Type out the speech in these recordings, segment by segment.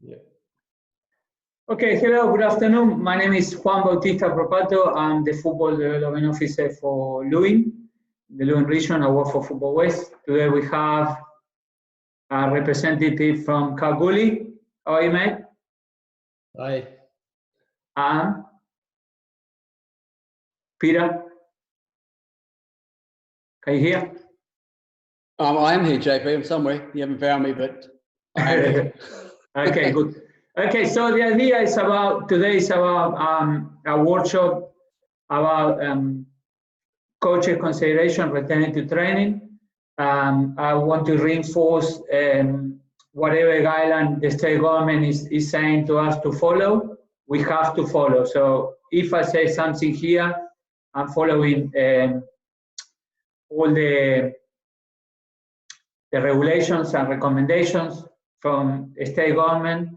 Yeah. Okay, hello, good afternoon. My name is Juan Bautista Propato. I'm the football development officer for Leuven, the Leuven region. I work for Football West. Today we have a representative from Kalgoorlie. How are you, mate? Hi. And Peter? Can you hear? I am here, JP. I'm somewhere. You haven't found me, but I am here. Okay, good. Okay, so the idea is today is about a workshop about coaches consideration returning to training. I want to reinforce whatever guideline the state government is saying to us to follow, we have to follow. So if I say something here, I'm following all the regulations and recommendations from the state government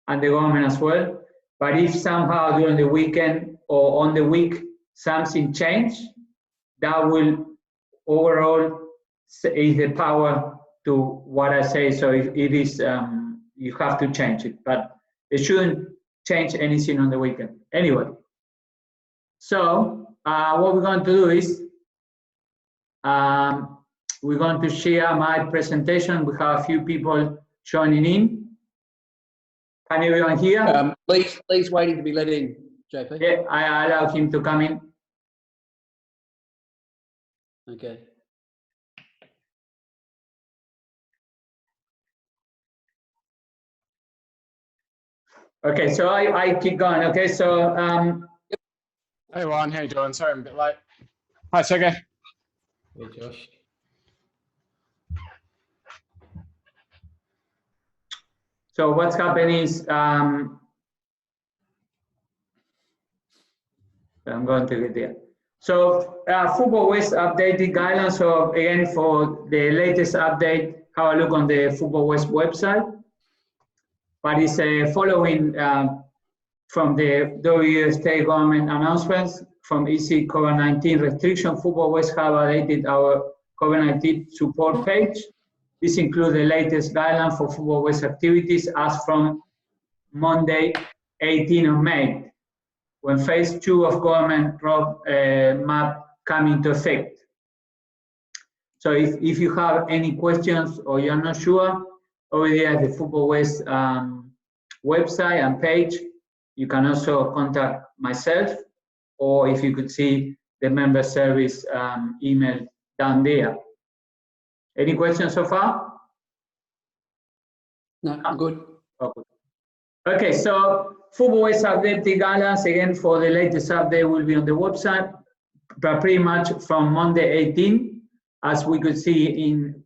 and the government as well. But if somehow during the weekend or on the week something changed, that will overall is the power to what I say. So it is, you have to change it, but it shouldn't change anything on the weekend. Anyway, so what we're going to do is we're going to share my presentation. We have a few people joining in. Can everyone hear? Please waiting to be let in, JP. Yeah, I allow him to come in. Okay. Okay, so I keep going. Okay, so Hey Juan, how you doing? Sorry I'm a bit late. Hi Sergey. Hey, Josh. so what's happening is I'm going to get there. So Football West updated guidelines. So again, for the latest update, have a look on the Football West website. But it's following from the WA state government announcements from EC COVID-19 restriction. Football West have updated our COVID-19 support page. This includes the latest guideline for Football West activities as from Monday, 18th of May, when phase 2 of government roadmap come into effect. So if you have any questions or you're not sure, over there at the Football West website and page, you can also contact myself, or if you could see the member service email down there. Any questions so far? No, I'm good. Okay, so Football West updated guidelines again for the latest update will be on the website, but pretty much from Monday 18, as we could see in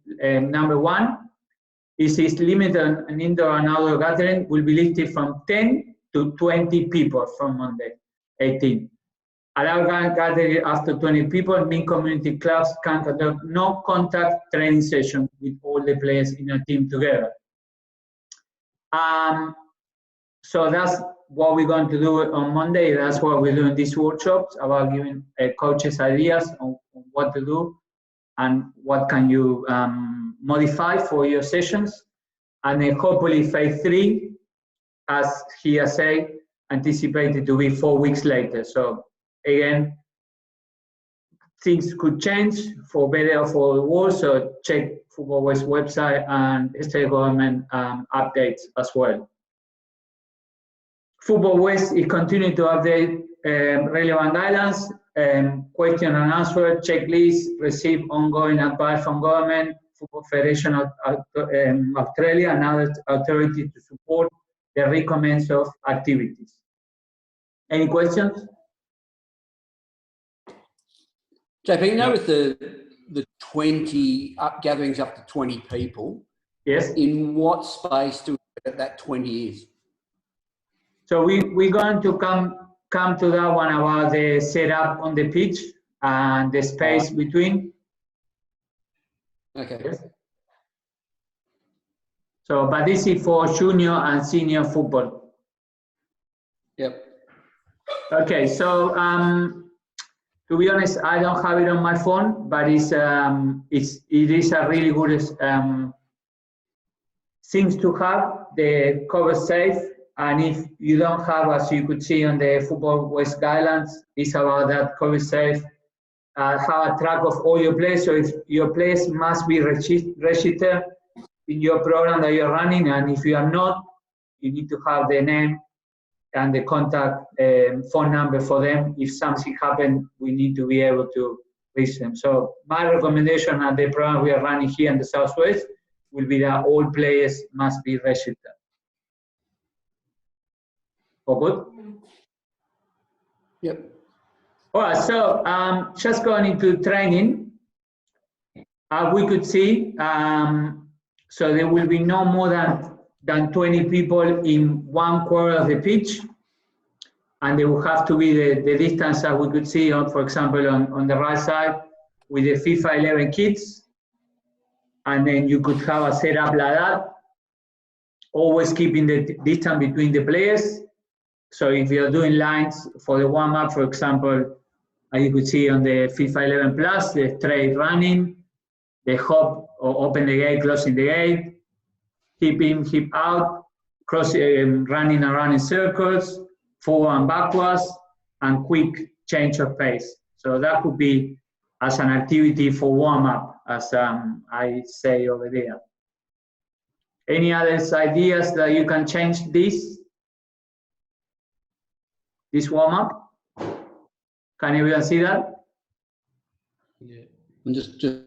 number 1, is limited an indoor and outdoor gathering will be lifted from 10 to 20 people from Monday 18. Allowed gathering after 20 people, mean community clubs can conduct no contact training session with all the players in a team together. So that's what we're going to do on Monday. That's what we're doing these workshops about giving coaches ideas on what to do and what can you modify for your sessions. And then hopefully phase 3, as he has said, anticipated to be 4 weeks later. So again, things could change for better or for worse. So check Football West website and state government updates as well. Football West is continuing to update relevant guidelines, question and answer, checklist, receive ongoing advice from government, Football Federation of Australia, and other authorities to support the recommends of activities. Any questions? JP, notice the 20 gatherings up to 20 people. Yes. In what space do that 20 is? So we're going to come to that one about the setup on the pitch and the space between. Okay. Yes. So, but this is for junior and senior football. Yep. Okay, so to be honest, I don't have it on my phone, but it is a really good things to have, the cover safe, and if you don't have, as you could see on the Football West guidelines, it's about that cover safe. Have a track of all your players, so if your players must be registered in your program that you're running, and if you are not, you need to have the name and the contact phone number for them. If something happens, we need to be able to reach them. So my recommendation at the program we are running here in the Southwest will be that all players must be registered. All good? Yep. All right, so just going into training, we could see, so there will be no more than 20 people in one quarter of the pitch, and there will have to be the distance that we could see, for example, on the right side with the FIFA 11 kits, and then you could have a setup like that, always keeping the distance between the players. So if you're doing lines for the warm-up, for example, you could see on the FIFA 11 Plus, the straight running, the hop or open the gate, closing the gate, hip in, hip out, running around in circles, forward and backwards, and quick change of pace. So that could be as an activity for warm-up, as I say over there. Any other ideas that you can change this warm-up? Can everyone see that? Yeah. And just better.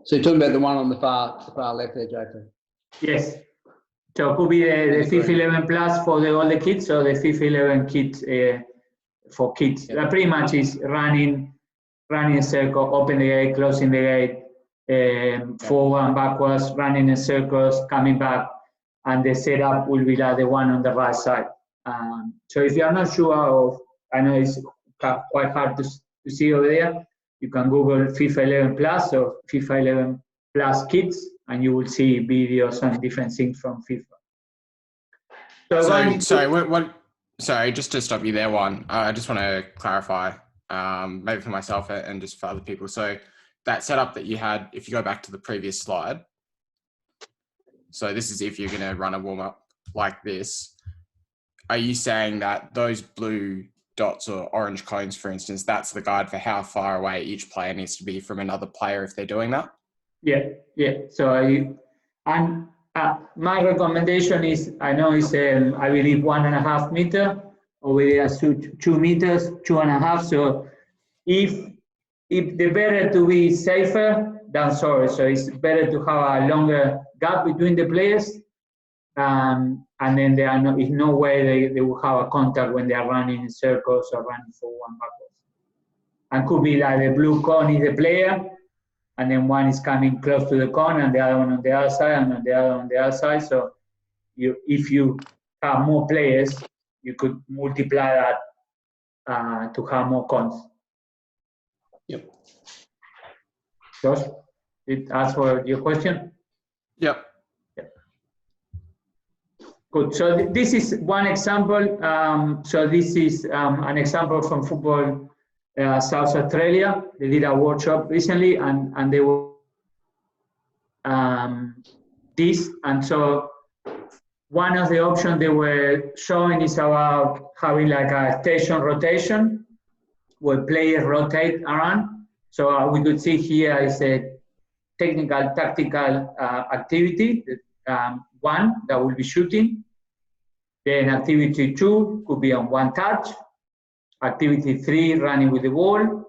So you're talking about the one on the far left there, JP? Yes. So it could be the FIFA 11 Plus for all the kids, or the FIFA 11 kits for kids. Yep. That pretty much is running a circle, open the gate, closing the gate, forward and backwards, running in circles, coming back, and the setup will be like the one on the right side. So if you are not sure of, I know it's quite hard to see over there, you can Google FIFA 11 Plus or FIFA 11 Plus Kids, and you will see videos and different things from FIFA. Sorry, just to stop you there, Juan. I just want to clarify, maybe for myself and just for other people. So that setup that you had, if you go back to the previous slide, so this is if you're going to run a warm-up like this, are you saying that those blue dots or orange cones, for instance, that's the guide for how far away each player needs to be from another player if they're doing that? Yeah. So my recommendation is, I know it's I believe 1.5 meters, over there 2 meters, 2.5. So if the better to be safer than sorry, so it's better to have a longer gap between the players, and then there is no way they will have a contact when they are running in circles or running forward and backwards. And could be like the blue cone is the player, and then one is coming close to the cone and the other one on the other side and the other on the other side. So if you have more players, you could multiply that to have more cones. Yep. Josh, did answer your question? Yep. Good. So this is one example. So this is an example from Football South Australia. They did a workshop recently, and they were this. And so one of the options they were showing is about having like a station rotation, where players rotate around. So we could see here is a technical, tactical activity. One that will be shooting. Then activity 2 could be on one touch. Activity 3, running with the ball.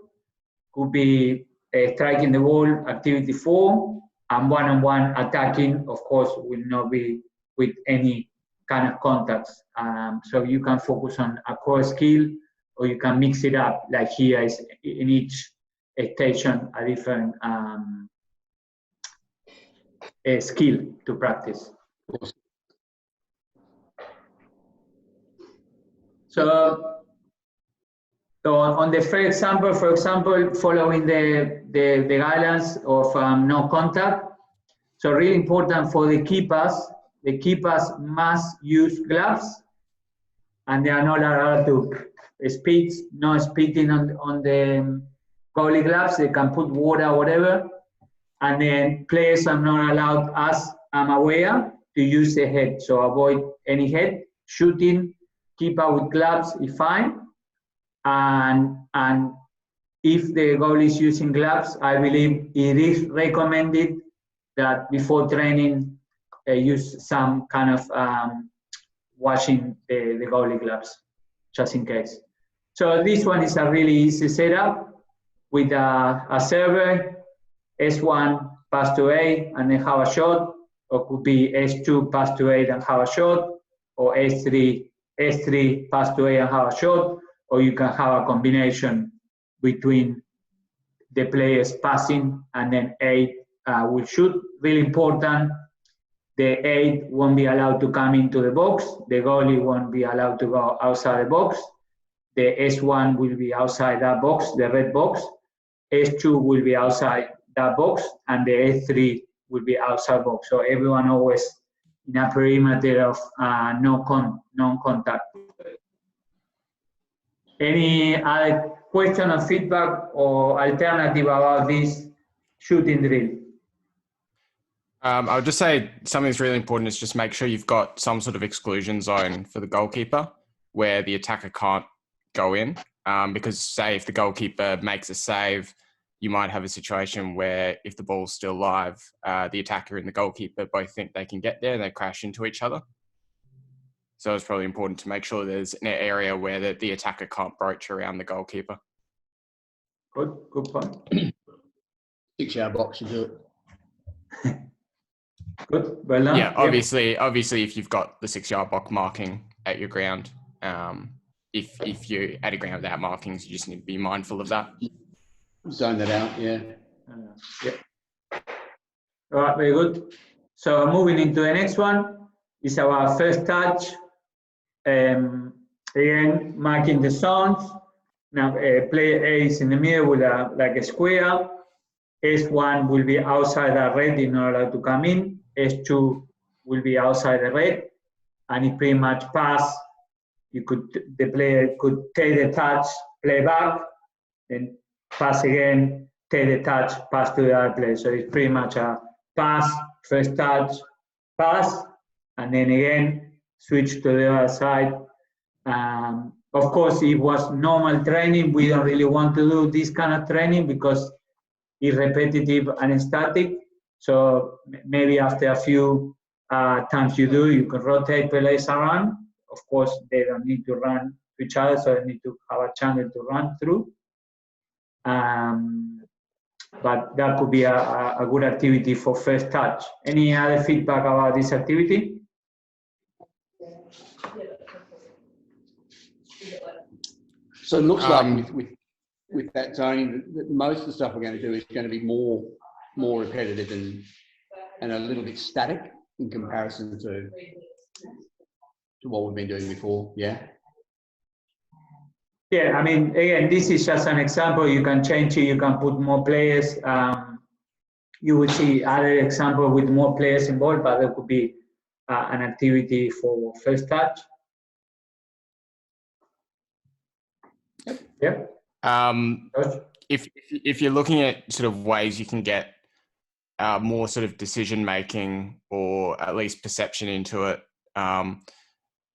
Could be striking the ball. Activity 4, and one-on-one attacking, of course, will not be with any kind of contacts. So you can focus on a core skill, or you can mix it up. Like here is in each station a different skill to practice. So on the first example, for example, following the guidelines of no contact. So really important for the keepers must use gloves, and they are not allowed speeds, no spitting on the goalie gloves. They can put water or whatever. And then players are not allowed, as I'm aware, to use the head. So avoid any head. Shooting, keeper with gloves is fine. And if the goalie is using gloves, I believe it is recommended that before training, use some kind of washing the goalie gloves, just in case. So this one is a really easy setup with a server, S1 pass to A and then have a shot, or could be S2 pass to A and have a shot, or S3 pass to A and have a shot, or you can have a combination between the players passing and then 8 will shoot. Really important, the 8 won't be allowed to come into the box, the goalie won't be allowed to go outside the box, the S1 will be outside that box, the red box, S2 will be outside that box, and the S3 will be outside box. So everyone always in a perimeter of non-contact. Any other question or feedback or alternative about this shooting drill? I would just say something that's really important is just make sure you've got some sort of exclusion zone for the goalkeeper where the attacker can't go in. Because say if the goalkeeper makes a save, you might have a situation where if the ball's still live, the attacker and the goalkeeper both think they can get there and they crash into each other. So it's probably important to make sure there's an area where the attacker can't broach around the goalkeeper. Good point. 6-yard box should do it. Good, well done. Yeah, obviously, if you've got the 6-yard box marking at your ground, if you're at a ground without markings, you just need to be mindful of that. Zone that out, yeah. Yeah. All right, very good. So moving into the next one is our first touch. Again, marking the zones. Now, player A is in the middle with like a square. S1 will be outside the red, is not allowed to come in. S2 will be outside the red, and it pretty much pass. The player could take the touch, play back, then pass again, take the touch, pass to the other player. So it's pretty much a pass, first touch, pass, and then again switch to the other side. Of course, it was normal training. We don't really want to do this kind of training because it's repetitive and static. So maybe after a few times you can rotate players around. Of course, they don't need to run to each other, so they need to have a channel to run through. But that could be a good activity for first touch. Any other feedback about this activity? So it looks like with that zoning, most of the stuff we're going to do is going to be more repetitive and a little bit static in comparison to what we've been doing before. Yeah. Yeah, I mean, again, this is just an example. You can change it. You can put more players. You will see other example with more players involved, but there could be an activity for first touch. Yeah. If you're looking at sort of ways you can get more sort of decision making or at least perception into it,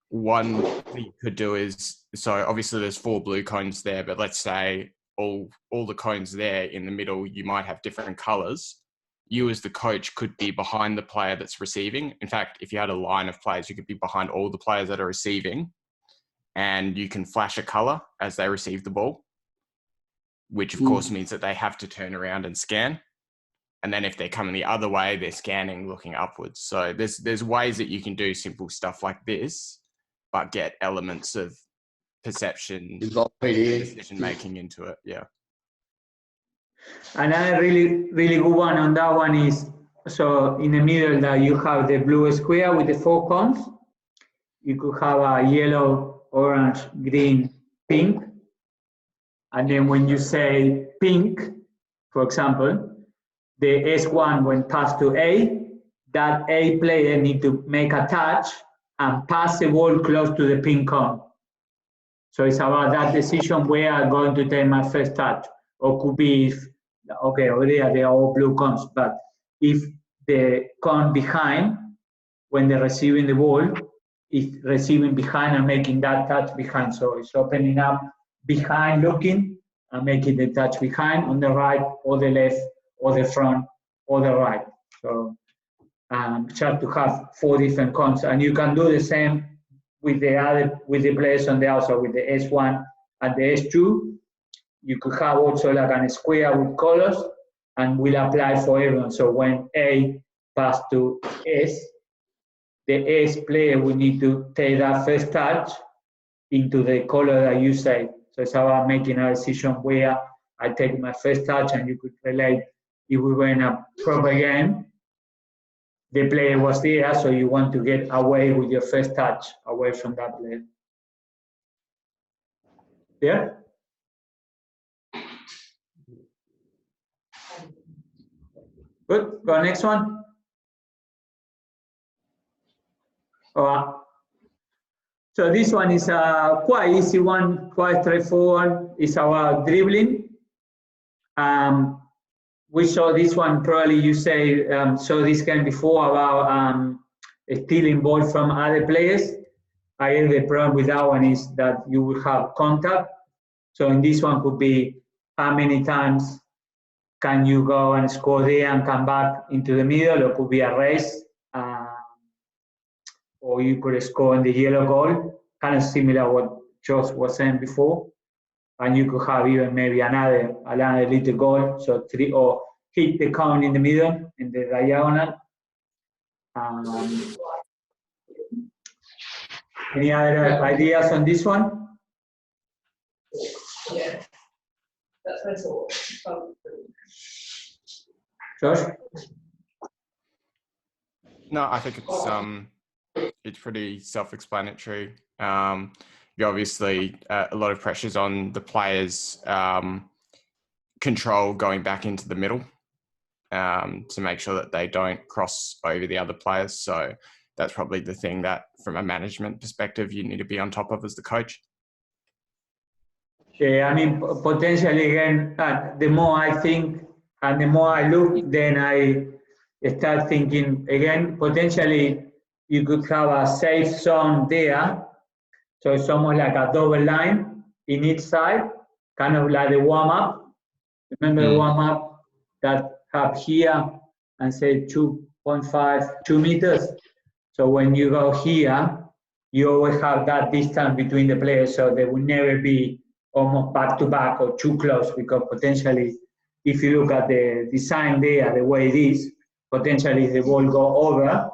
one thing you could do is, so obviously there's 4 blue cones there, but let's say all the cones there in the middle, you might have different colors. You as the coach could be behind the player that's receiving. In fact, if you had a line of players, you could be behind all the players that are receiving, and you can flash a color as they receive the ball, which of course means that they have to turn around and scan. And then if they're coming the other way, they're scanning, looking upwards. So there's ways that you can do simple stuff like this, but get elements of perception, decision making into it. Yeah. Another really, really good one on that one is, so in the middle that you have the blue square with the 4 cones. You could have a yellow, orange, green, pink. And then when you say pink, for example, the S1 when passed to A, that A player need to make a touch and pass the ball close to the pink cone. So it's about that decision where I'm going to take my first touch. Or could be if, okay, over there they are all blue cones, but if the cone behind, when they're receiving the ball, is receiving behind and making that touch behind. So it's opening up behind looking and making the touch behind on the right or the left or the front or the right. So just to have 4 different cones, and you can do the same with the players on the outside, with the S1 and the S2. You could have also like a square with colors, and will apply for everyone. So when A pass to S, the S player will need to take that first touch into the color that you say. So it's about making a decision where I take my first touch, and you could relate if we were in a proper game, the player was there, so you want to get away with your first touch, away from that player. Yeah? Good, go next one. So this one is a quite easy one, quite straightforward. It's about dribbling. We saw this one, probably you say, saw this game before about stealing ball from other players. I guess the problem with that one is that you will have contact. So in this one could be how many times can you go and score there and come back into the middle, or could be a race. Or you could score in the yellow goal, kind of similar what Josh was saying before. And you could have even maybe another little goal, so 3, or hit the cone in the middle, in the diagonal. Any other ideas on this one? Yeah. That's all. Josh? No, I think it's pretty self-explanatory. You obviously a lot of pressures on the players' control going back into the middle to make sure that they don't cross over the other players. So that's probably the thing that, from a management perspective, you need to be on top of as the coach. Yeah, I mean, potentially again, the more I think and the more I look, then I start thinking again, potentially you could have a safe zone there. So it's almost like a double line in each side, kind of like the warm-up. Remember the warm-up that have here and say 2.5, 2 meters. So when you go here, you always have that distance between the players, so they will never be almost back to back or too close, because potentially, if you look at the design there, the way it is, potentially if the ball go over,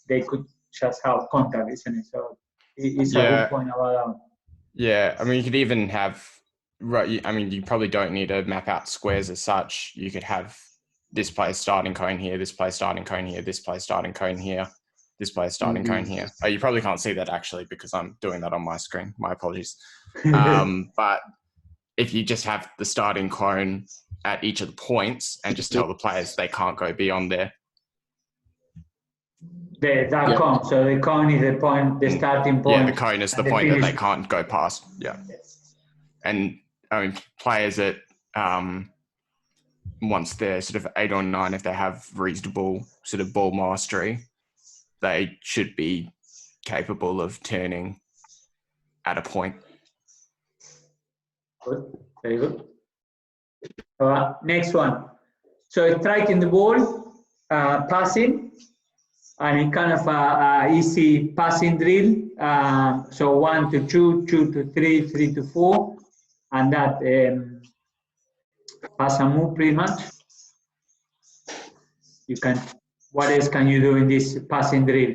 they could just have contact, isn't it? So it's a good point about that. Yeah, I mean, you could even have, right? I mean, you probably don't need to map out squares as such. You could have this player starting cone here, this player starting cone here, this player starting cone here, this player starting cone here. Oh, you probably can't see that actually because I'm doing that on my screen. My apologies. But if you just have the starting cone at each of the points and just tell the players they can't go beyond there. That cone. So the cone is the point, the starting point. Yeah, the cone is the point that they can't go past. Yeah. And I mean, players that once they're sort of 8 or 9, if they have reasonable sort of ball mastery, they should be capable of turning at a point. Good, very good. Next one. So striking the ball, passing, and it kind of a easy passing drill. So 1 to 2, 2 to 3, 3 to 4, and that pass and move pretty much. You can. What else can you do in this passing drill?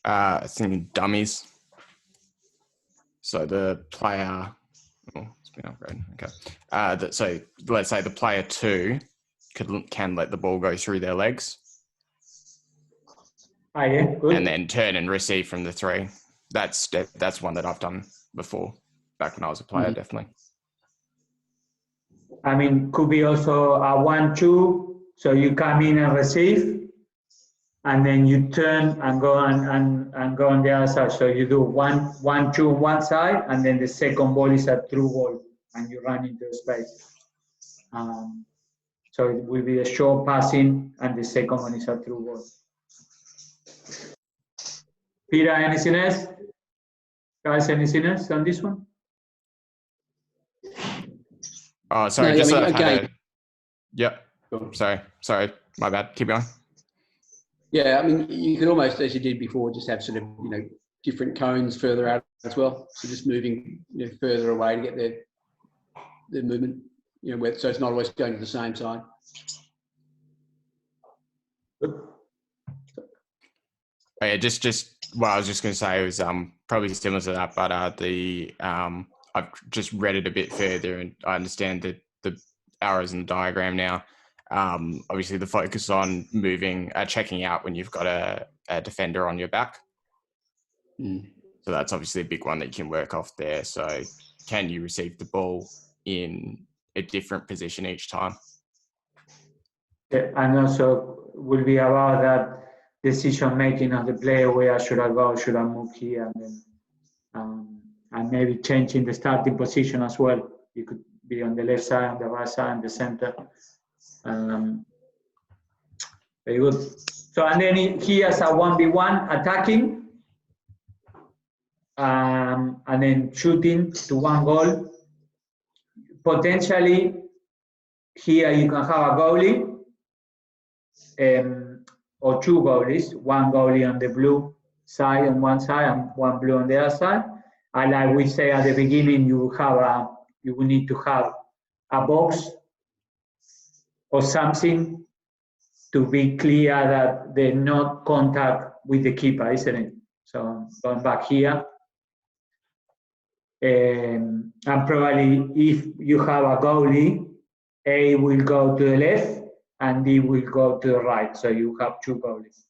I think dummies. So the player, it's been upgraded. Okay. So let's say the player 2 can let the ball go through their legs. Yeah, good. And then turn and receive from the 3. That's one that I've done before, back when I was a player, definitely. I mean, could be also a 1-2. So you come in and receive. and then you turn and go and go on the other side. So you do one, two on one side, and then the second ball is a through ball, and you run into the space. So it will be a short passing, and the second one is a through ball. Peter, anything else? Guys, anything else on this one? Oh, sorry. No, just I mean, had yep. Sorry. My bad. Keep going. Yeah, I mean, you could almost, as you did before, just have sort of, different cones further out as well. So just moving, further away to get the movement, so it's not always going to the same side. Oh, yeah, just what I was just going to say was probably similar to that, but I've just read it a bit further, and I understand the arrows in the diagram now. Obviously, the focus on moving, checking out when you've got a defender on your back. Mm. So that's obviously a big one that you can work off there. So can you receive the ball in a different position each time? Yeah, and also will be about that decision making of the player. Where should I go? Should I move here? And then, and maybe changing the starting position as well. You could be on the left side, on the right side, and the center. Very good. So, and then he has a 1v1 attacking, and then shooting to one goal. Potentially, here you can have a goalie, or two goalies, one goalie on the blue side on one side and one blue on the other side. And like we say at the beginning, you will need to have a box or something to be clear that there's not contact with the keeper, isn't it? So going back here. And probably if you have a goalie, A will go to the left and D will go to the right. So you have two goalies.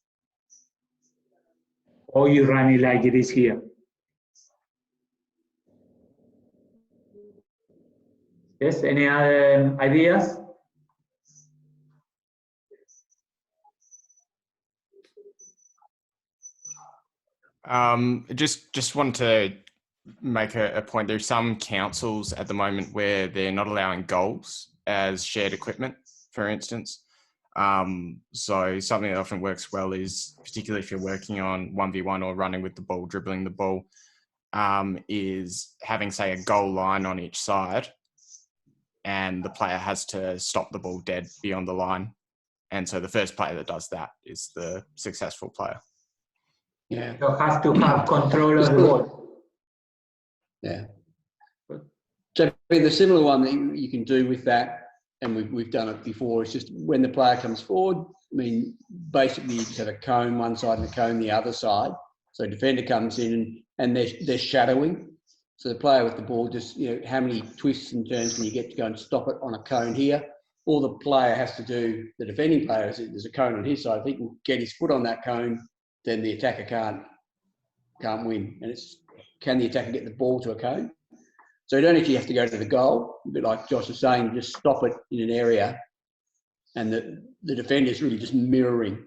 Or you run it like it is here. Yes, any other ideas? Just want to make a point. There's some councils at the moment where they're not allowing goals as shared equipment, for instance. So something that often works well is, particularly if you're working on 1v1 or running with the ball, dribbling the ball, is having, say, a goal line on each side, and the player has to stop the ball dead beyond the line. And so the first player that does that is the successful player. Yeah. You have to have control of the ball. Yeah. So the similar one that you can do with that, and we've done it before, is just when the player comes forward, I mean, basically you just have a cone one side and a cone the other side. So defender comes in and they're shadowing. So the player with the ball just, how many twists and turns can you get to go and stop it on a cone here? All the player has to do, the defending player, there's a cone on his side. If he can get his foot on that cone, then the attacker can't win. And it's, can the attacker get the ball to a cone? So you don't actually have to go to the goal, but like Josh was saying, just stop it in an area, and the defender is really just mirroring.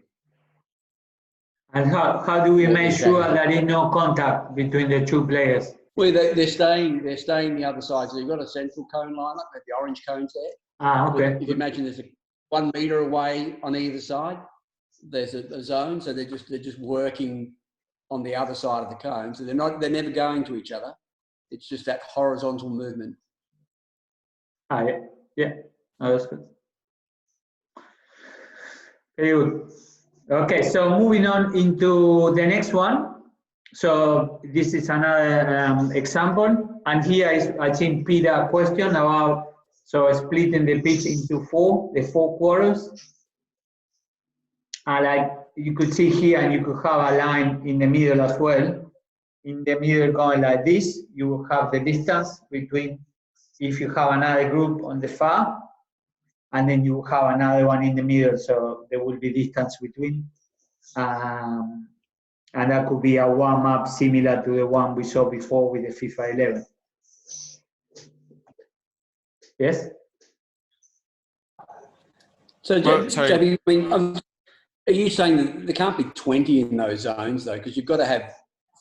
And how do we make sure that there's no contact between the two players? Well, they're staying the other side. So you've got a central cone line up, the orange cones there. Ah, okay. But if you imagine there's 1 meter away on either side, there's a zone. So they're just working on the other side of the cone. So they're never going to each other. It's just that horizontal movement. Ah, yeah. Oh, that's good. Very good. Okay, so moving on into the next one. So this is another example, and here is, I think, Peter's question about splitting the pitch into the four quarters. Like you could see here, and you could have a line in the middle as well. In the middle, going like this, you will have the distance between, if you have another group on the far, and then you have another one in the middle, so there will be distance between. And that could be a warm-up similar to the one we saw before with the FIFA 11. Yes? So, Well, sorry. Javi, Are you saying that there can't be 20 in those zones though? Because you've got to have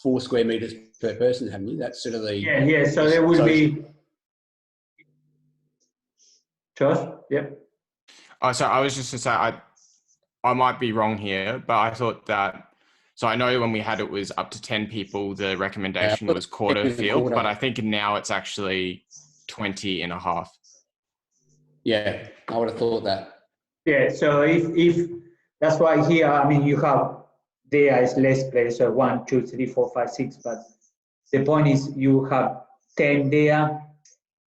4 square metres per person, haven't you? That's sort of the... Yeah, so there will be... Josh, yep. Oh, so I was just to say, I might be wrong here, but I thought that, so I know when we had it was up to 10 people, the recommendation was quarter field, but I think now it's actually 20 and a half. Yeah, I would have thought that. Yeah, so if that's why here, I mean, you have, there is less players, so 1, 2, 3, 4, 5, 6, but the point is you have 10 there,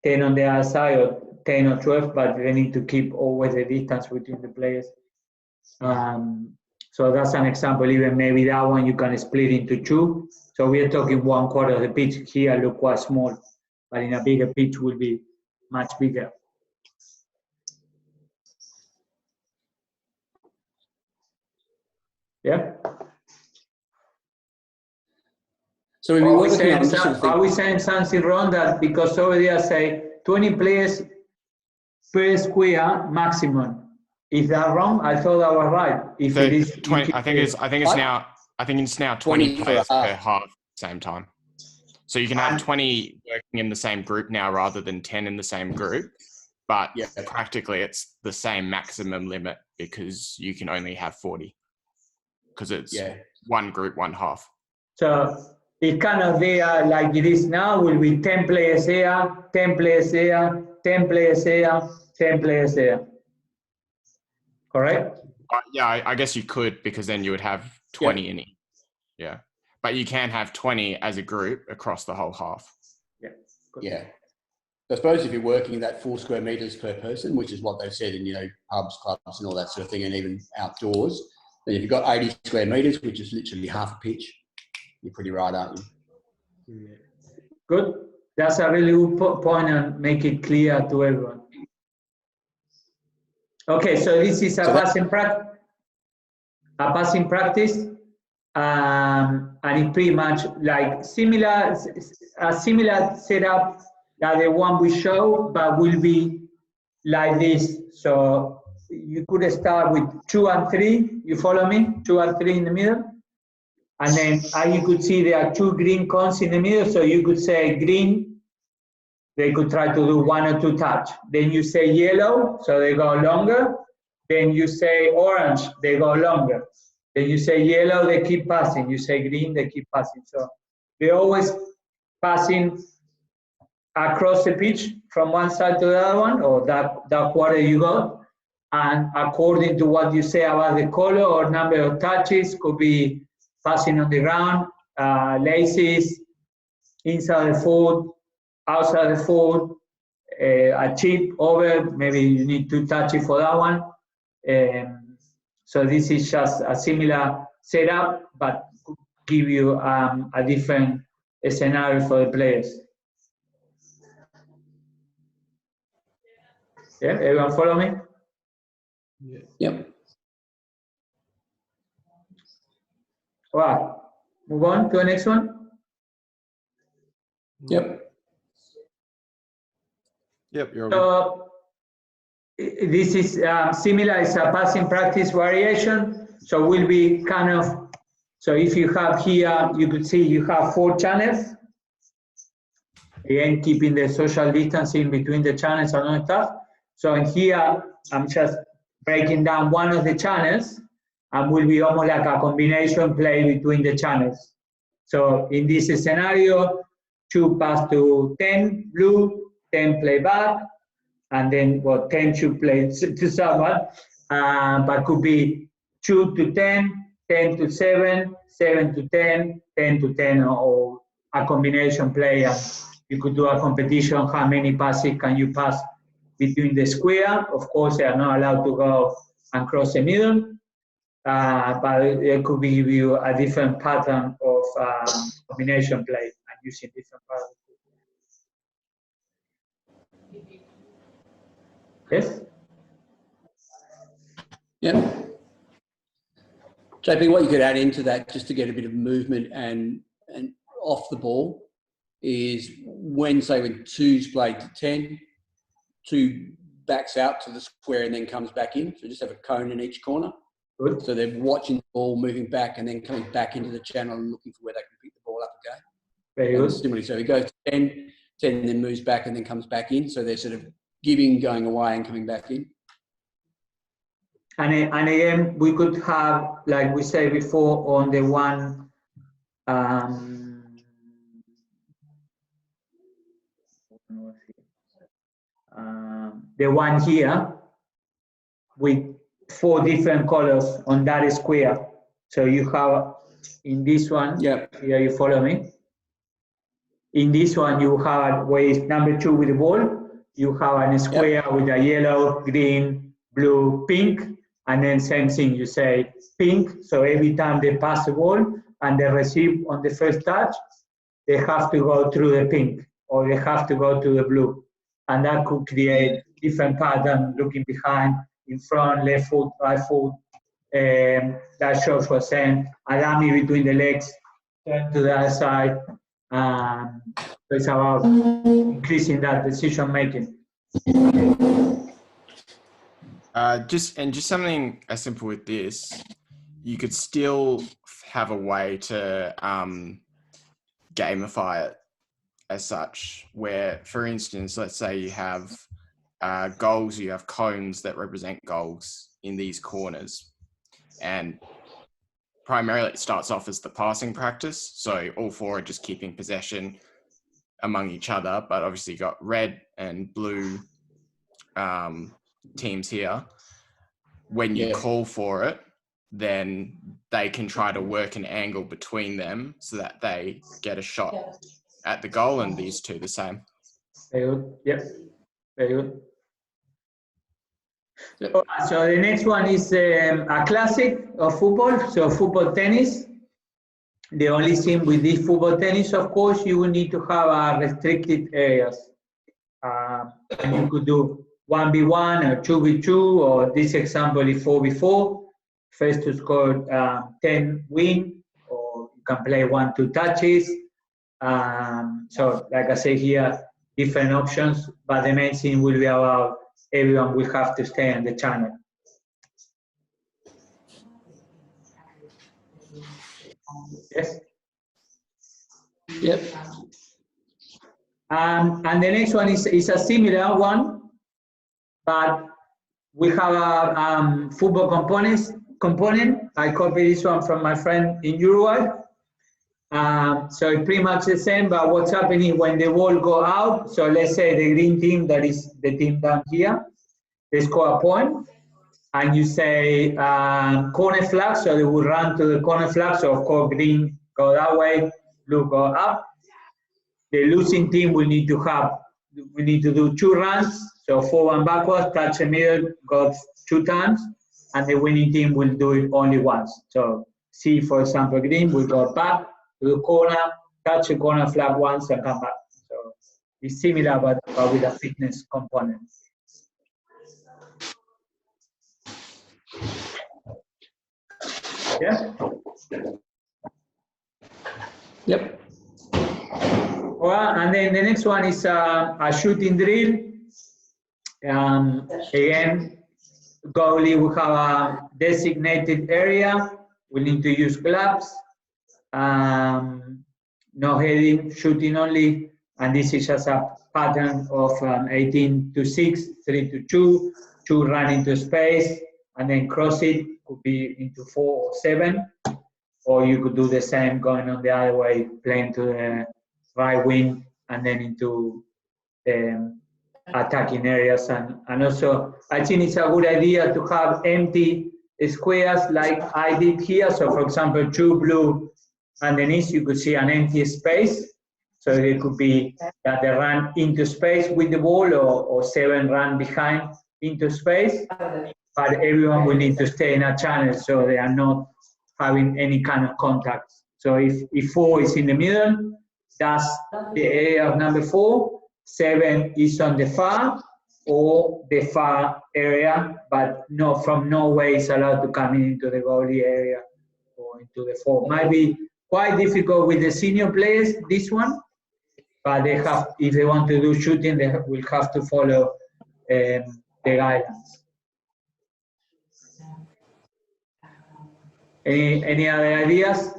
10 on the other side, or 10 or 12, but they need to keep always the distance between the players. So that's an example. Even maybe that one you can split into 2. So we are talking 1/4 of the pitch. Here look quite small, but in a bigger pitch will be much bigger. Yeah. So are we saying something wrong that because over there say 20 players per square maximum? Is that wrong? I thought that was right. If So it is 20, I think it's now 20 players per half same time. So you can have 20 working in the same group now rather than 10 in the same group, but practically it's the same maximum limit because you can only have 40 because it's one group, one half. So it's kind of there like it is now will be 10 players here, 10 players here, 10 players here, 10 players here. Correct? Yeah, I guess you could because then you would have 20 in each. Yeah. But you can have 20 as a group across the whole half. Yeah. Good. Yeah. I suppose if you're working that 4 square metres per person, which is what they've said in, pubs, clubs and all that sort of thing, and even outdoors, then if you've got 80 square metres, which is literally half a pitch, you're pretty right, aren't you? Good. That's a really good point and make it clear to everyone. Okay, so this is a passing practice, and it's pretty much like a similar setup that the one we show, but will be like this. So you could start with 2 and 3. You follow me? 2 and 3 in the middle, and then you could see there are 2 green cones in the middle. So you could say green. They could try to do 1 or 2 touch. Then you say yellow, so they go longer. Then you say orange, they go longer. Then you say yellow, they keep passing. You say green, they keep passing. So they're always passing across the pitch from one side to the other one, or that quarter you got. And according to what you say about the color or number of touches, could be passing on the ground, laces, inside the foot, outside the foot, a chip over, maybe you need 2 touches for that one. So this is just a similar setup, but could give you a different scenario for the players. Yeah, everyone follow me? Yep. All right, move on to the next one. Yep. Yep, you're So this is similar, it's a passing practice variation. So will be kind of, so if you have here, you could see you have 4 channels. Again, keeping the social distancing between the channels and all stuff. So in here, I'm just breaking down one of the channels and will be almost like a combination play between the channels. So in this scenario, 2 pass to 10 blue, 10 play back, and then 10 should play to someone, but could be 2 to 10, 10 to 7, 7 to 10, 10 to 10, or a combination play. And you could do a competition, how many passes can you pass between the square. Of course, they are not allowed to go and cross the middle, but it could give you a different pattern of combination play and using different patterns. Yes? Yep. JP, what you could add into that just to get a bit of movement and off the ball is when, say, when 2's played to 10, 2 backs out to the square and then comes back in. So just have a cone in each corner. Good. So they're watching the ball moving back and then coming back into the channel and looking for where they can pick the ball up again. Very And good. similarly, so he goes to 10, then moves back and then comes back in. So they're sort of giving, going away and coming back in. And again, we could have, like we said before, on the one, the one here with 4 different colors on that square. So you have in this one, Yep. here you follow me. In this one, you have where is number 2 with the ball. You have a square with a yellow, green, blue, pink, and then same thing. You say pink. So every time they pass the ball and they receive on the first touch, they have to go through the pink or they have to go to the blue, and that could create different pattern looking behind, in front, left foot, right foot. That George was saying, a dummy between the legs, turn to the other side. So it's about increasing that decision making. Just something as simple with this, you could still have a way to gamify it as such, where, for instance, let's say you have goals, you have cones that represent goals in these corners, and primarily it starts off as the passing practice, so all 4 are just keeping possession among each other, but obviously you got red and blue teams here. When you call for it, then they can try to work an angle between them so that they get a shot at the goal, and these 2 the same. Very good. Yep. Very good. So the next one is a classic of football, so football tennis. The only thing with this football tennis, of course, you will need to have restricted areas. And you could do 1v1 or 2v2, or this example is 4v4. First to score 10 win, or you can play 1-2 touches. So like I say here, different options, but the main thing will be about everyone will have to stay on the channel. Yes? Yep. And the next one is a similar one, but we have a football component. I copied this one from my friend in Uruguay. So it's pretty much the same, but what's happening when the ball go out, so let's say the green team, that is the team down here, they score a point, and you say corner flag, so they will run to the corner flag, so of course green go that way, blue go up. The losing team will need to do 2 runs, so forward and backwards, touch the middle, go 2 times, and the winning team will do it only once. So see, for example, green will go back to the corner, touch the corner flag once and come back. So it's similar, but with a fitness component. Yeah? Yep. Well, and then the next one is a shooting drill. Again, goalie will have a designated area. We need to use gloves. No heading, shooting only. And this is just a pattern of 18 to 6, 3 to 2, 2 run into space, and then cross it, could be into 4 or 7. Or you could do the same going on the other way, playing to the right wing and then into attacking areas. And also, I think it's a good idea to have empty squares like I did here. So for example, 2 blue underneath, you could see an empty space. So it could be that they run into space with the ball, or 7 run behind into space. But everyone will need to stay in a channel so they are not having any kind of contact. So if 4 is in the middle, that's the area of number 4. 7 is on the far or the far area, but from no way is allowed to come into the goalie area or into the 4. Might be quite difficult with the senior players, this one, but they have, if they want to do shooting, they will have to follow the guidelines. Any other ideas?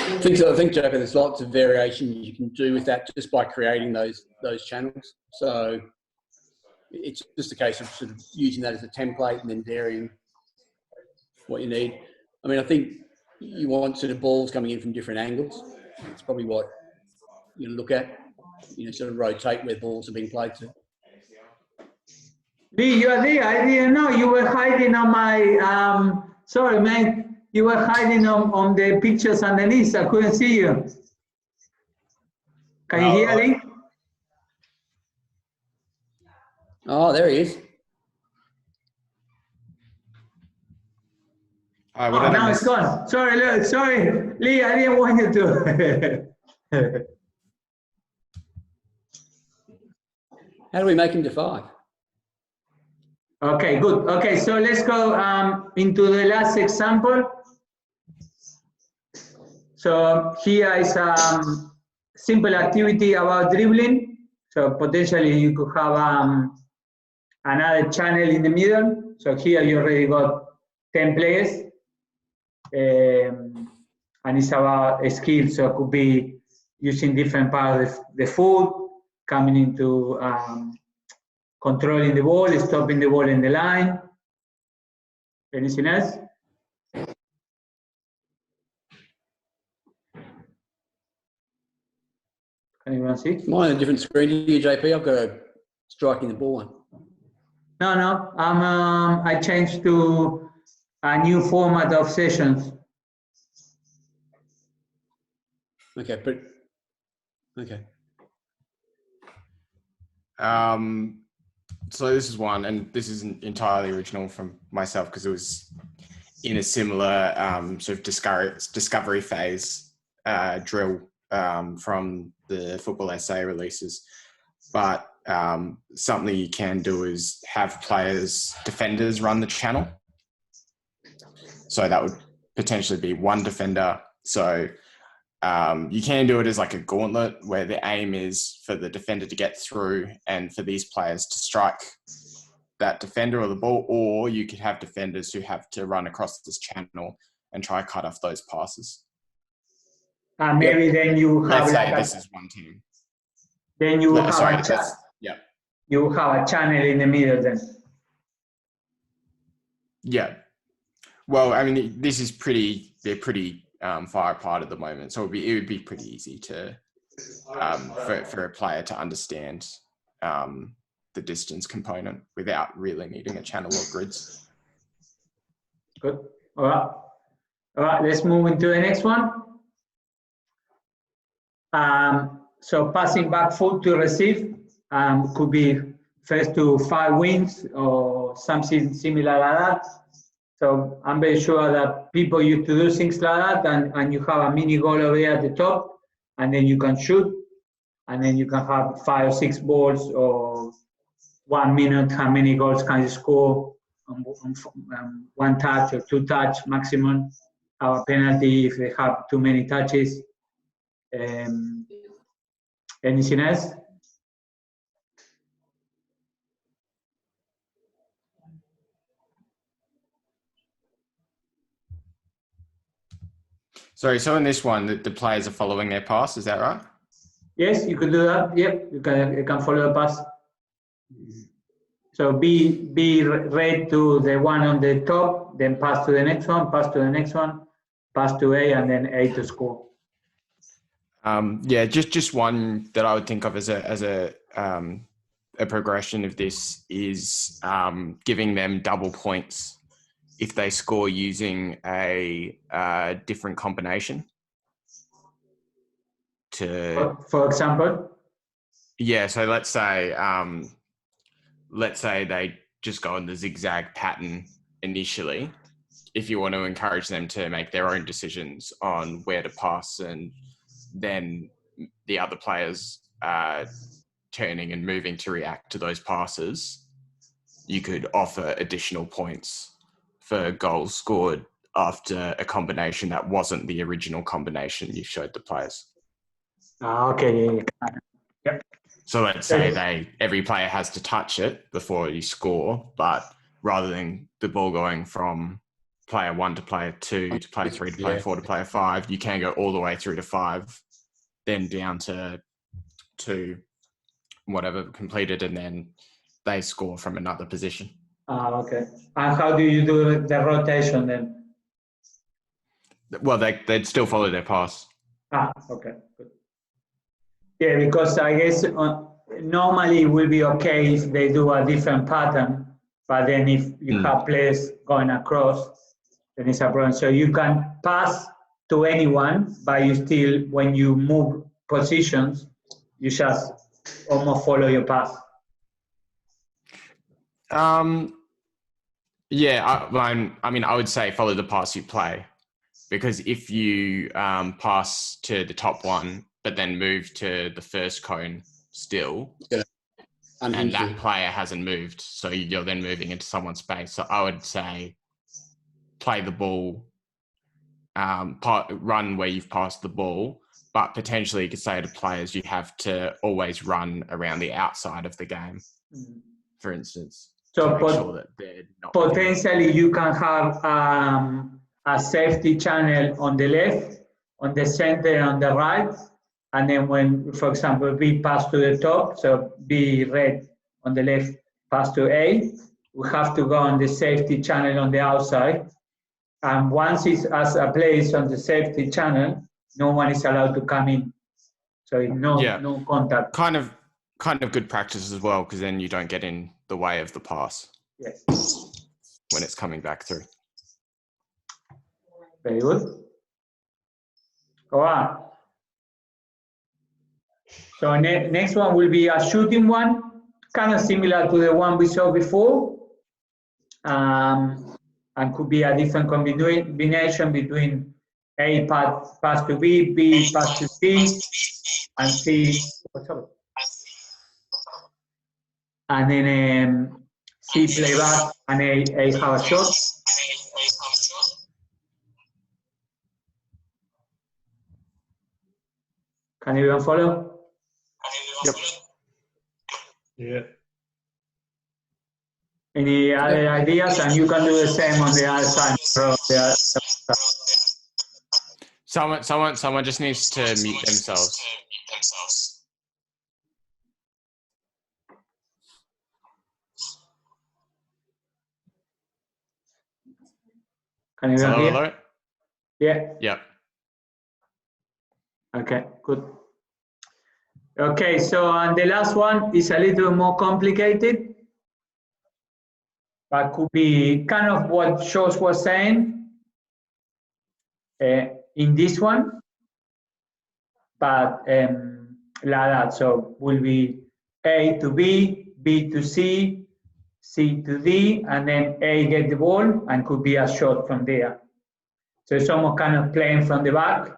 I think, Jacob, there's lots of variation you can do with that just by creating those channels. So it's just a case of sort of using that as a template and then varying what you need. I mean, I think you want sort of balls coming in from different angles. It's probably what you look at. Sort of rotate where balls are being played to. Lee, you are there. I didn't know you were hiding on my. Sorry, man. You were hiding on the pictures underneath. I couldn't see you. Can you hear, Lee? Oh, there he is. Oh, now it's gone. Sorry, look, sorry, Lee. I didn't want you to. How do we make him to 5? Okay, good. Okay, so let's go into the last example. So here is a simple activity about dribbling. So potentially you could have another channel in the middle. So here you already got 10 players. And it's about a skill. So it could be using different parts of the foot, coming into controlling the ball, stopping the ball in the line. Anything else? Can anyone see? Mine on a different screen to you, JP. I've got a striking the ball one. No. I changed to a new format of sessions. Okay, but okay. So this is one, and this isn't entirely original from myself because it was in a similar sort of discovery phase drill from the Football SA releases. But something you can do is have defenders run the channel. So that would potentially be one defender. So you can do it as like a gauntlet where the aim is for the defender to get through and for these players to strike that defender or the ball, or you could have defenders who have to run across this channel and try to cut off those passes. Maybe then you have Let's say like this is one team. Then you have Sorry, a channel. yeah. You have a channel in the middle then. Yeah. Well, I mean, this is they're pretty far apart at the moment, so it would be pretty easy to for a player to understand the distance component without really needing a channel or grids. Good. All right. Let's move into the next one. So passing back foot to receive could be first to 5 wins or something similar like that. So I'm very sure that people used to do things like that, and you have a mini goal over there at the top, and then you can shoot, and then you can have 5 or 6 balls, or 1 minute, how many goals can you score on 1 touch or 2 touch maximum, have a penalty if they have too many touches. Anything else? Sorry, so in this one, the players are following their pass, is that right? Yes, you could do that. Yep, you can follow the pass. So be read to the one on the top, then pass to the next one, pass to the next one, pass to A, and then A to score. Yeah, just one that I would think of as a progression of this is giving them double points if they score using a different combination. For example? Yeah, so let's say they just go in the zigzag pattern initially. If you want to encourage them to make their own decisions on where to pass, and then the other players turning and moving to react to those passes, you could offer additional points for goals scored after a combination that wasn't the original combination you showed the players. Okay. Yep. So let's say every player has to touch it before you score, but rather than the ball going from player 1 to player 2 to player 3 to player 4 to player 5, you can go all the way through to 5, then down to 2, whatever completed, and then they score from another position. Okay. And how do you do the rotation then? Well, they'd still follow their pass. Okay, good. Yeah, because I guess normally it will be okay if they do a different pattern, but then if you have players going across, then it's a problem. So you can pass to anyone, but you still, when you move positions, you just almost follow your pass. Yeah, I mean, I would say follow the pass you play, because if you pass to the top one, but then move to the first cone still, and that player hasn't moved, so you're then moving into someone's space. So I would say play the ball, run where you've passed the ball, but potentially you could say to players you have to always run around the outside of the game, for instance. So to make sure that they're not potentially you can have a safety channel on the left, on the center, on the right, and then when, for example, B pass to the top, so B red on the left pass to A, we have to go on the safety channel on the outside. And once it's as a place on the safety channel, no one is allowed to come in. So no contact. Kind of good practice as well, because then you don't get in the way of the pass. Yes. When it's coming back through. Very good. Go on. So next one will be a shooting one, kind of similar to the one we saw before. And could be a different combination between A pass to B, B pass to C, and C, and then C play back and A have a shot. Can everyone follow? Yep. Yeah. Any other ideas? And you can do the same on the other side. Someone just needs to mute themselves. Can you hear? Hello? Yeah. Yep. Okay, good. Okay, so and the last one is a little more complicated, but could be kind of what Shosh was saying in this one, but like that. So will be A to B, B to C, C to D, and then A get the ball, and could be a shot from there. So it's almost kind of playing from the back.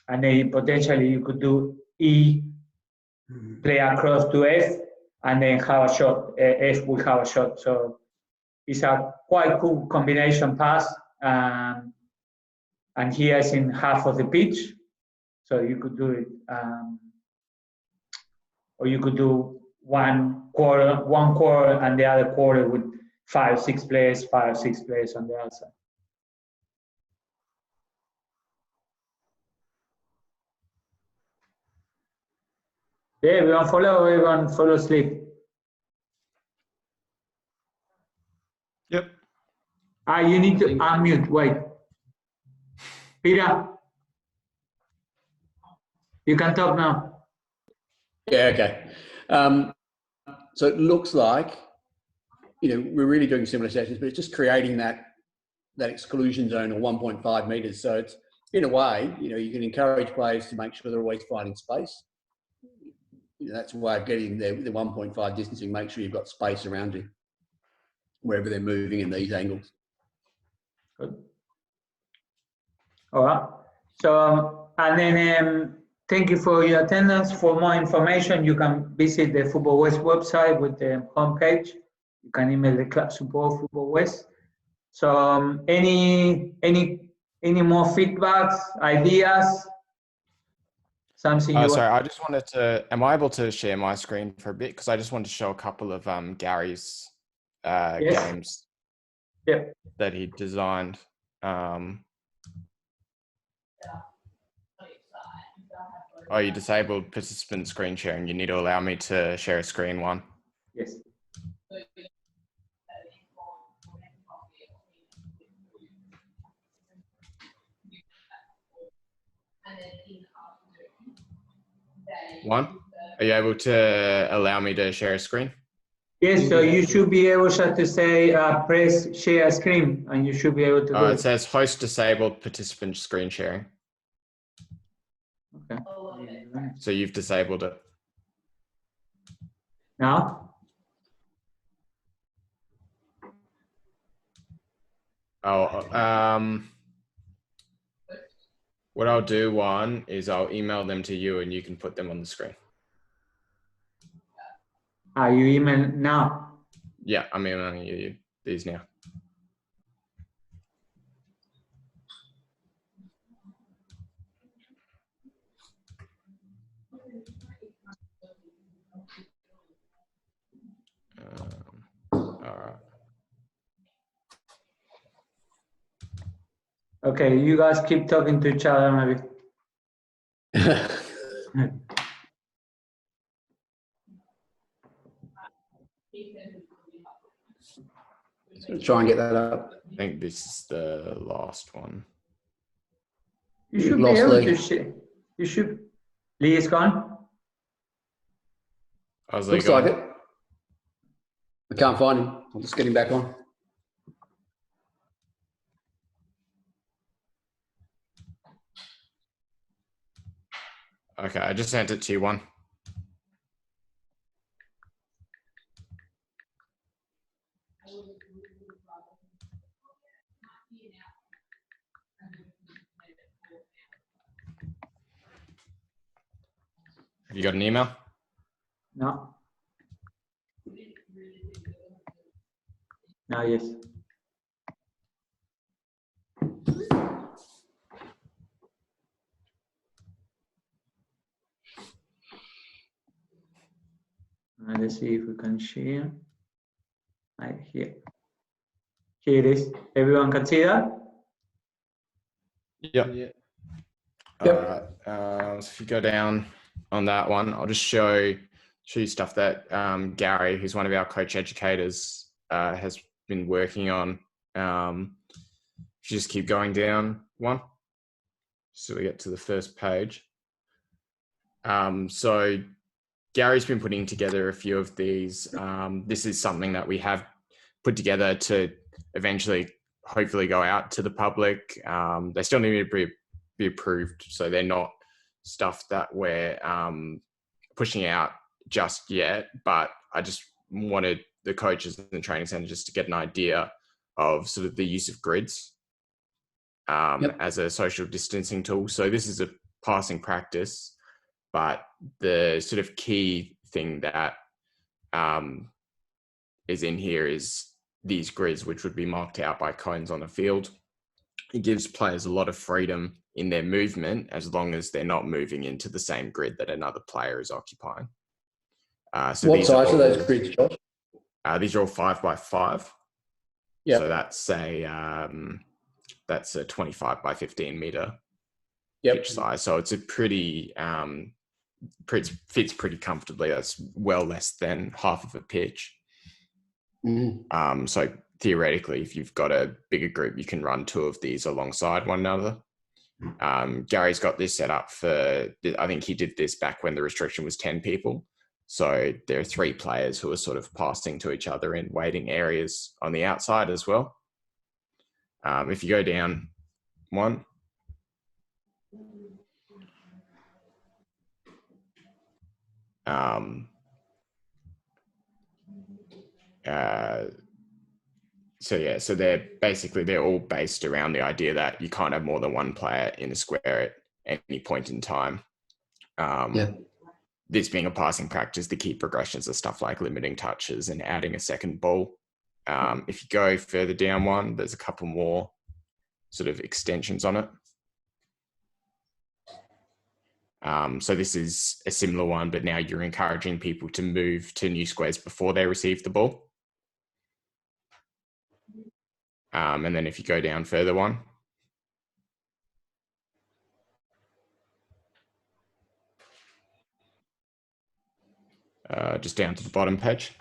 And then potentially you could do E, play across to F, and then have a shot. F will have a shot. So it's a quite cool combination pass. And here is in half of the pitch. So you could do it, or you could do one quarter and the other quarter with 5 or 6 players on the outside. Yeah, everyone follow sleep. Yep. You need to unmute, wait. Peter, you can talk now. Yeah, okay. So it looks like, we're really doing similar sessions, but it's just creating that exclusion zone of 1.5 meters. So it's, in a way, you can encourage players to make sure they're always finding space. That's a way of getting the 1.5 distancing. Make sure you've got space around you wherever they're moving in these angles. Good. All right. So, and then thank you for your attendance. For more information, you can visit the Football West website with the homepage. You can email the club support Football West. So, any more feedbacks, ideas, something Oh, you sorry, want? I just wanted to, am I able to share my screen for a bit? Because I just wanted to show a couple of Gary's Yes. games Yeah. that he designed. Oh, you disabled participant screen sharing. You need to allow me to share a screen one. Yes. One, are you able to allow me to share a screen? Yes, so you should be able to say press share screen and you should be able to do It it. says host disabled participant screen sharing. Okay. So you've disabled it. Now? Oh, what I'll do, one, is I'll email them to you and you can put them on the screen. You email now? Yeah, I'm emailing you these now. All right. Okay, you guys keep talking to each other maybe. Try and get that up. I think this is the last one. You should be Lost able Lee. to share. You should. Lee is gone? How's Looks like it. I can't find him. I'll just get him back on. Okay, I just sent it to you, one. Have you got an email? No. Now, yes. Let's see if we can share. Right here. Here it is. Everyone can see that? Yep. Yep. So if you go down on that one, I'll just show you stuff that Gary, who's one of our coach educators, has been working on. If you just keep going down one, so we get to the first page. So Gary's been putting together a few of these. This is something that we have put together to eventually, hopefully, go out to the public. They still need to be approved, so they're not stuff that we're pushing out just yet. But I just wanted the coaches in the training center just to get an idea of sort of the use of grids as a social distancing tool. So this is a passing practice, but the sort of key thing that is in here is these grids, which would be marked out by cones on the field. It gives players a lot of freedom in their movement as long as they're not moving into the same grid that another player is occupying. So What size are those grids, Josh? These are all 5x5. Yeah. So that's a 25 by 15 meter pitch size. So it's a pretty fits pretty comfortably. That's well less than half of a pitch. So theoretically, if you've got a bigger group, you can run two of these alongside one another. Gary's got this set up for, I think he did this back when the restriction was 10 people. So there are 3 players who are sort of passing to each other in waiting areas on the outside as well. If you go down one. So they're all based around the idea that you can't have more than one player in a square at any point in time. This being a passing practice, the key progressions are stuff like limiting touches and adding a second ball. If you go further down one, there's a couple more sort of extensions on it. So this is a similar one, but now you're encouraging people to move to new squares before they receive the ball. And then if you go down further one, just down to the bottom page.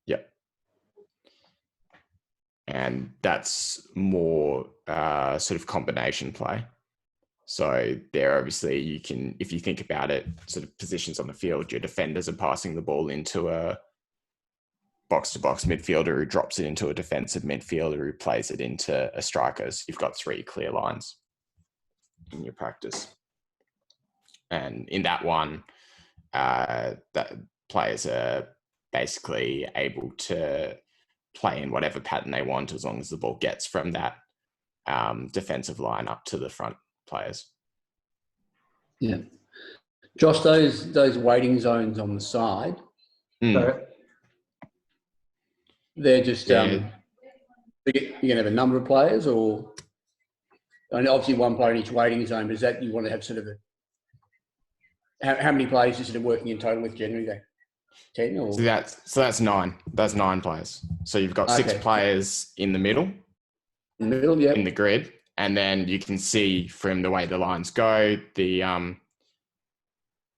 Yep. And that's more sort of combination play. So there, obviously, you can, if you think about it, sort of positions on the field, your defenders are passing the ball into a box-to-box midfielder who drops it into a defensive midfielder who plays it into a striker. So you've got 3 clear lines in your practice. And in that one, that players are basically able to play in whatever pattern they want as long as the ball gets from that defensive line up to the front players. Yeah. Josh, those waiting zones on the side, they're just, you're going to have a number of players, or and obviously one player in each waiting zone, but is that you want to have sort of how many players is it working in total with generally there? 10 or? So that's 9. That's 9 players. So you've got 6 players in the middle. In the middle, yeah. In the grid. And then you can see from the way the lines go,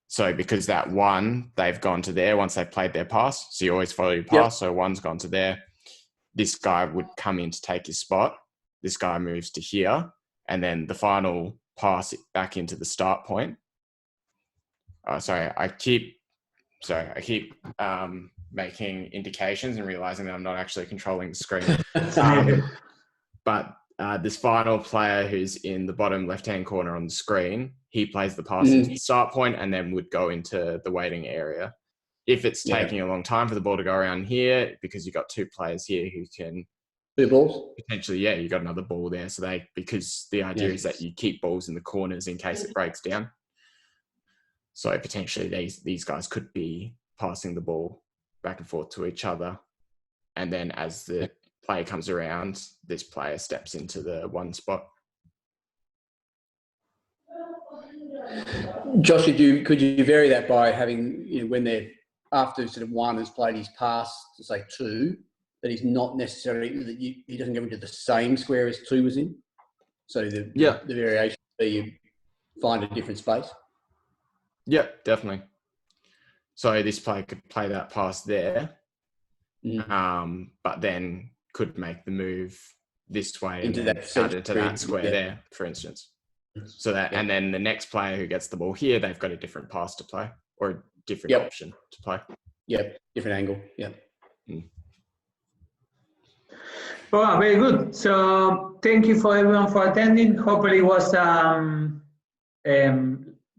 so because that one, they've gone to there once they've played their pass. So you always follow your pass. Yep. So one's gone to there. This guy would come in to take his spot. This guy moves to here. And then the final pass back into the start point. I keep making indications and realizing that I'm not actually controlling the screen. But this final player who's in the bottom left-hand corner on the screen, he plays the pass into the start point and then would go into the waiting area. If it's taking a long time for the ball to go around here, because you've got 2 players here who can... 2 balls? Potentially, yeah, you've got another ball there. So because the idea is that you keep balls in the corners in case it breaks down. So potentially these guys could be passing the ball back and forth to each other. And then as the player comes around, this player steps into the one spot. Josh, could you vary that by having, when they're after sort of one has played his pass to say 2, that he's not necessarily, that he doesn't go into the same square as 2 was in? So the variation where you find a different space? Yeah, definitely. So this player could play that pass there, but then could make the move this way into that square there, for instance. So that, and then the next player who gets the ball here, they've got a different pass to play or a different option to play. Yeah, different angle. Yeah. Well, very good. So thank you for everyone for attending. Hopefully it was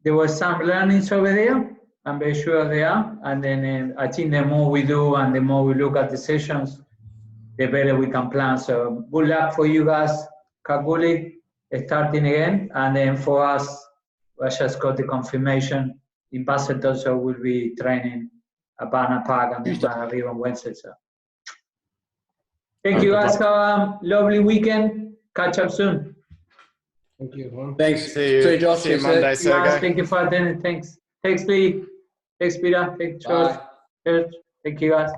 there was some learnings over there. I'm very sure they are. And then I think the more we do and the more we look at the sessions, the better we can plan. So good luck for you guys, Kakuli, starting again. And then for us, I just got the confirmation. In Basel also will be training at Banner Park and then Banner on Wednesday. So thank you guys. Have a lovely weekend. Catch up soon. Thank you, everyone. Thanks. See you, Josh. see you Monday, Sergey. Thank you for attending. Thanks. Thanks, Lee. Thanks, Peter. Thanks, George. Thank you, guys.